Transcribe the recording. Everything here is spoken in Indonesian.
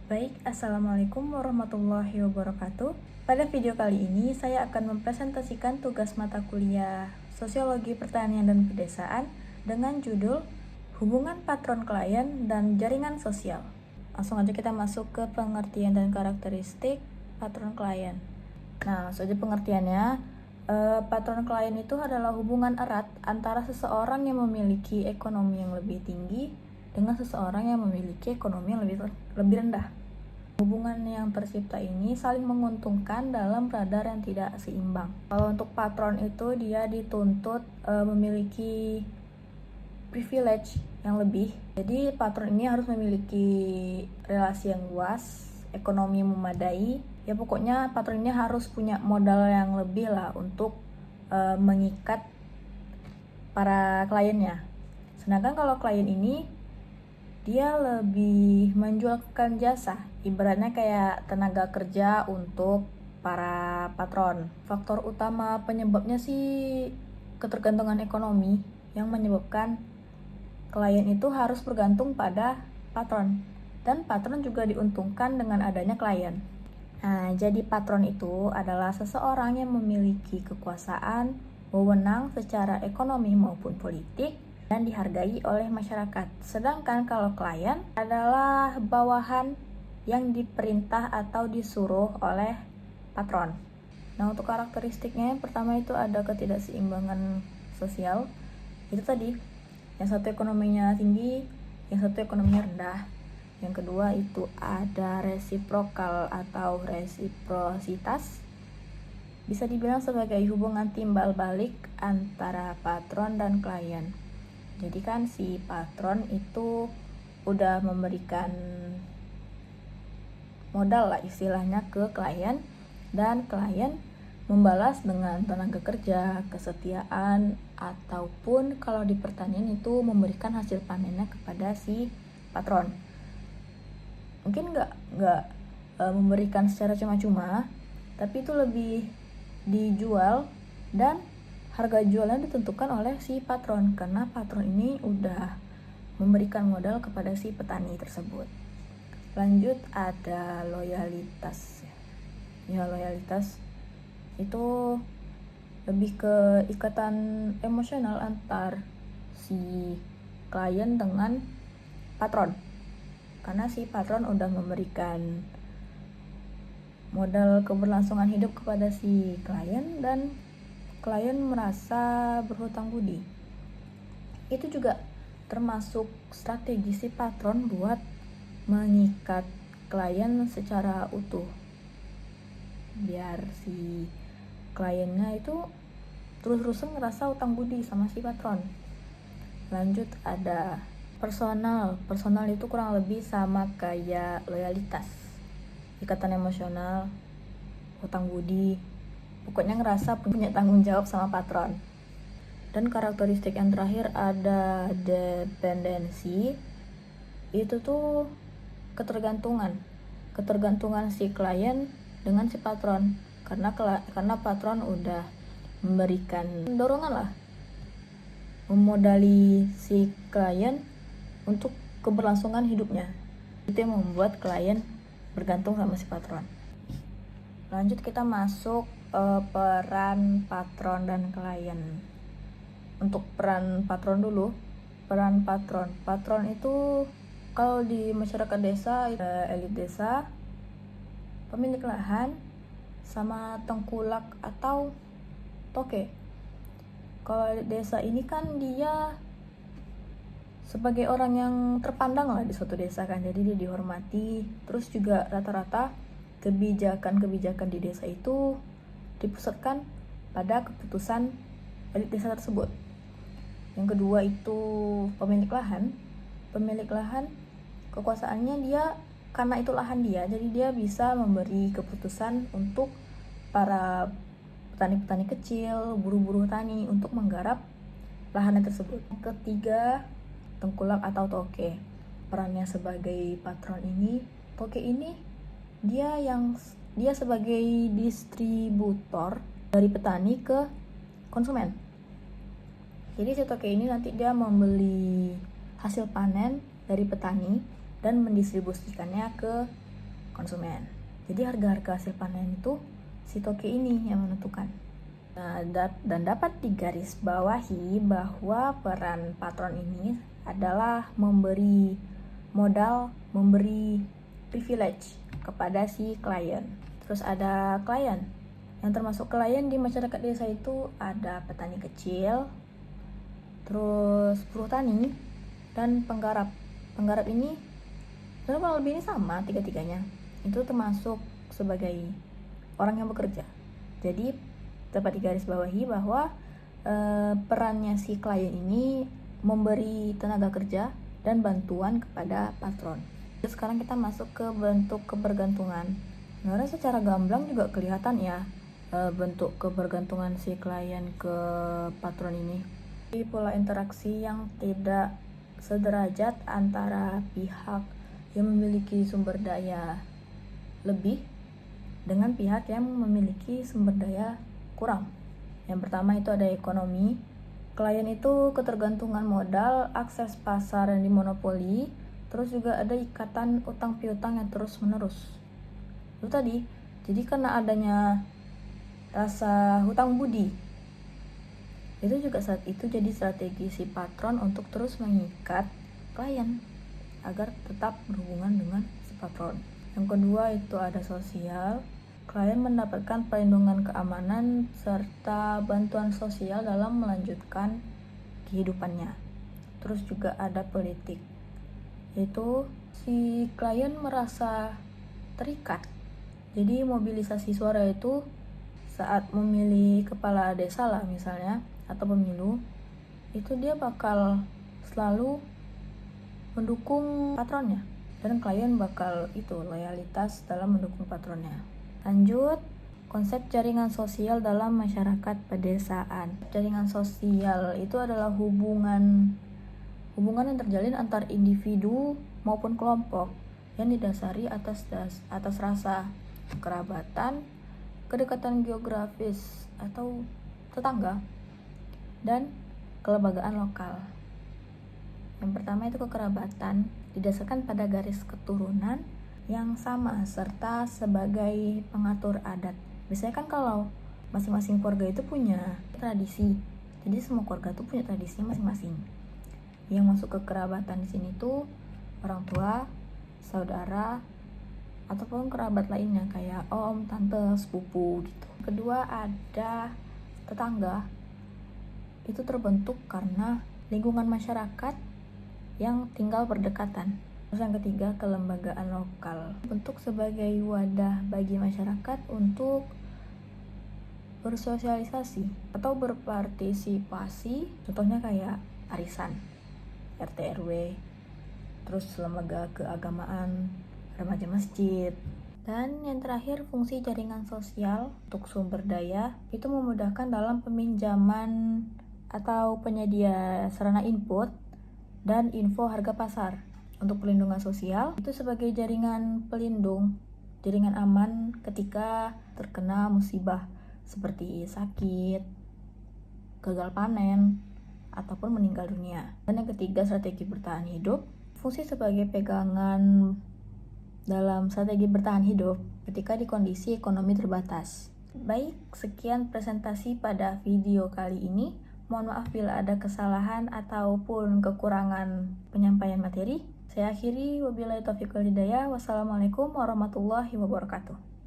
Baik, Assalamualaikum warahmatullahi wabarakatuh. Pada video kali ini, saya akan mempresentasikan tugas mata kuliah Sosiologi Pertanian dan Pedesaan dengan judul Hubungan Patron Klien dan Jaringan Sosial. Langsung aja kita masuk ke pengertian dan karakteristik patron klien. Nah, langsung aja pengertiannya. Patron klien itu adalah hubungan erat antara seseorang yang memiliki ekonomi yang lebih tinggi dengan seseorang yang memiliki ekonomi yang lebih rendah. Hubungan yang tercipta ini saling menguntungkan dalam radar yang tidak seimbang. Kalau untuk patron itu dia dituntut memiliki privilege yang lebih. Jadi patron ini harus memiliki relasi yang luas, ekonomi memadai. Ya pokoknya patron ini harus punya modal yang lebih lah untuk mengikat para kliennya. Sedangkan kalau klien ini dia lebih menjualkan jasa, ibaratnya kayak tenaga kerja untuk para patron. Faktor utama penyebabnya sih ketergantungan ekonomi yang menyebabkan klien itu harus bergantung pada patron. Dan patron juga diuntungkan dengan adanya klien. Nah, jadi patron itu adalah seseorang yang memiliki kekuasaan, wewenang secara ekonomi maupun politik, dan dihargai oleh masyarakat. Sedangkan kalau klien adalah bawahan yang diperintah atau disuruh oleh patron. Nah, untuk karakteristiknya yang pertama itu ada ketidakseimbangan sosial. Itu tadi, yang satu ekonominya tinggi, yang satu ekonominya rendah. Yang kedua itu ada resiprokal atau resiprositas. Bisa dibilang sebagai hubungan timbal balik antara patron dan klien. Jadi kan si patron itu udah memberikan modal lah istilahnya ke klien, dan klien membalas dengan tenaga kerja, kesetiaan, ataupun kalau di pertanian itu memberikan hasil panennya kepada si patron. Mungkin nggak memberikan secara cuma-cuma, tapi itu lebih dijual dan harga jualnya ditentukan oleh si patron, karena patron ini udah memberikan modal kepada si petani tersebut. Lanjut ada loyalitas. Ya, loyalitas itu lebih ke ikatan emosional antar si klien dengan patron. Karena si patron udah memberikan modal keberlangsungan hidup kepada si klien dan klien merasa berhutang budi. Itu juga termasuk strategi si patron buat mengikat klien secara utuh, biar si kliennya itu terus-terusan ngerasa hutang budi sama si patron. Lanjut ada personal. Personal itu kurang lebih sama kayak loyalitas, ikatan emosional, hutang budi, pokoknya ngerasa punya tanggung jawab sama patron. Dan karakteristik yang terakhir ada dependensi. Itu tuh ketergantungan si klien dengan si patron, karena patron udah memberikan dorongan lah, memodali si klien untuk keberlangsungan hidupnya. Itu yang membuat klien bergantung sama si patron. Lanjut kita masuk peran patron dan klien. Untuk peran patron dulu. Patron itu kalau di masyarakat desa, elit desa, pemilik lahan, sama tengkulak atau toke. Kalau elit desa ini kan dia sebagai orang yang terpandang lah di suatu desa kan, jadi dia dihormati. Terus juga rata-rata kebijakan di desa itu dipusatkan pada keputusan elit desa tersebut. Yang kedua itu pemilik lahan. Kekuasaannya dia, karena itu lahan dia, jadi dia bisa memberi keputusan untuk para petani-petani kecil, buruh-buruh tani untuk menggarap lahannya tersebut. Ketiga, tengkulak atau toke. Perannya sebagai patron ini, toke ini dia sebagai distributor dari petani ke konsumen. Jadi si toke ini nanti dia membeli hasil panen dari petani dan mendistribusikannya ke konsumen. Jadi harga hasil panen itu si toke ini yang menentukan. Nah, dan dapat digarisbawahi bahwa peran patron ini adalah memberi modal, memberi privilege kepada si klien. Terus ada klien. Yang termasuk klien di masyarakat desa itu ada petani kecil, terus buruh tani, dan penggarap. Penggarap ini kurang lebih ini sama tiga-tiganya. Itu termasuk sebagai orang yang bekerja. Jadi dapat digarisbawahi bahwa perannya si klien ini memberi tenaga kerja dan bantuan kepada patron. Terus sekarang kita masuk ke bentuk kebergantungan. Sebenarnya secara gamblang juga kelihatan ya bentuk kebergantungan si klien ke patron ini. Jadi pola interaksi yang tidak sederajat antara pihak yang memiliki sumber daya lebih dengan pihak yang memiliki sumber daya kurang. Yang pertama itu ada ekonomi. Klien itu ketergantungan modal, akses pasar yang dimonopoli, terus juga ada ikatan utang piutang yang terus menerus. Itu tadi, jadi karena adanya rasa hutang budi, itu juga saat itu jadi strategi si patron untuk terus mengikat klien agar tetap berhubungan dengan si patron. Yang kedua itu ada sosial. Klien mendapatkan perlindungan keamanan serta bantuan sosial dalam melanjutkan kehidupannya. Terus juga ada politik, yaitu si klien merasa terikat. Jadi mobilisasi suara itu saat memilih kepala desa lah misalnya, atau pemilu, itu dia bakal selalu mendukung patronnya, dan klien bakal itu loyalitas dalam mendukung patronnya. Lanjut, konsep jaringan sosial dalam masyarakat pedesaan. Jaringan sosial itu adalah hubungan yang terjalin antar individu maupun kelompok yang didasari atas rasa kerabatan, kedekatan geografis atau tetangga, dan kelembagaan lokal. Yang pertama itu kekerabatan, didasarkan pada garis keturunan yang sama serta sebagai pengatur adat. Biasanya kan kalau masing-masing keluarga itu punya tradisi, jadi semua keluarga itu punya tradisinya masing-masing. Yang masuk ke kerabatan di sini tuh orang tua, saudara, ataupun kerabat lainnya kayak om, tante, sepupu gitu. Kedua ada tetangga. Itu terbentuk karena lingkungan masyarakat yang tinggal berdekatan. Terus yang ketiga, kelembagaan lokal. Bentuk sebagai wadah bagi masyarakat untuk bersosialisasi atau berpartisipasi. Contohnya kayak arisan, RT RW, terus lembaga keagamaan, remaja masjid. Dan yang terakhir, fungsi jaringan sosial untuk sumber daya itu memudahkan dalam peminjaman atau penyedia sarana input dan info harga pasar. Untuk perlindungan sosial itu sebagai jaringan pelindung, jaringan aman ketika terkena musibah seperti sakit, gagal panen, ataupun meninggal dunia. Dan yang ketiga, strategi bertahan hidup. Fungsi sebagai pegangan dalam strategi bertahan hidup ketika di kondisi ekonomi terbatas. Baik, sekian presentasi pada video kali ini. Mohon maaf bila ada kesalahan ataupun kekurangan penyampaian materi. Saya akhiri, wabillahi taufiq wal hidayah. Wassalamualaikum warahmatullahi wabarakatuh.